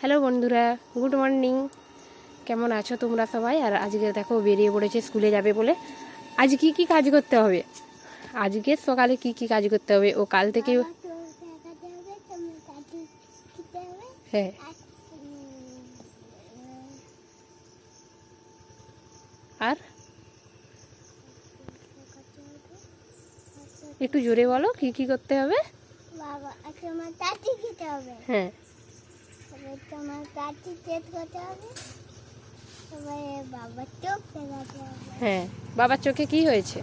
Hello বন্ধুরা, good morning. কেমন আছো তোমরা সবাই? আর আজকে দেখো বেরিয়ে পড়েছে স্কুলে যাবে বলে। আজ কি কি কাজ করতে হবে, আজকে সকালে কি কি কাজ করতে হবে ও কাল থেকে। হ্যাঁ, আর একটু জোরে বলো কি কি করতে হবে। হ্যাঁ, হ্যাঁ, বাবার চোখে কি হয়েছে?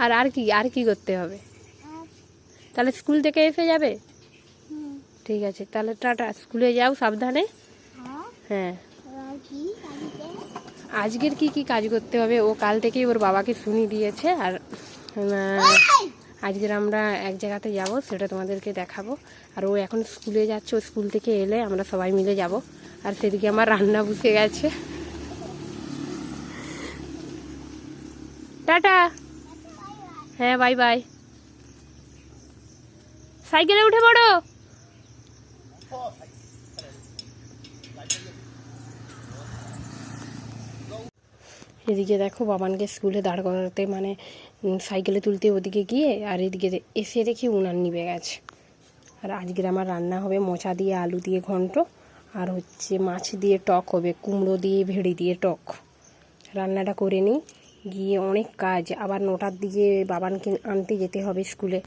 আর আর কি আর কি করতে হবে? তাহলে স্কুল থেকে এসে যাবে? ঠিক আছে, তাহলে টাটা, স্কুলে যাও সাবধানে। হ্যাঁ, আজকের কি কি কাজ করতে হবে ও কাল থেকেই ওর বাবাকে শুনিয়ে দিয়েছে। আর আজকের আমরা এক জায়গাতে যাব, সেটা তোমাদেরকে দেখাবো। আর ও এখন স্কুলে যাচ্ছে, ও স্কুল থেকে এলে আমরা সবাই মিলে যাব। আর সেদিকে আমার রান্না বসে গেছে। টাটা। হ্যাঁ, বাই বাই। সাইকেলে উঠে পড়ো। এদিকে দেখো বাবানকে স্কুলে দাঁড় করাতে মানে সাইকেলে তুলতে ওদিকে গিয়ে, আর এদিকে এসে দেখি উনান নিভে গেছে। আর আজকের আমার রান্না হবে মোচা দিয়ে আলু দিয়ে ঘন্ট, আর হচ্ছে মাছ দিয়ে টক হবে, কুমড়ো দিয়ে ভেড়ি দিয়ে টক। রান্নাটা করে নিই, গিয়ে অনেক কাজ। আবার 9টার দিকে বাবানকে আনতে যেতে হবে স্কুলে।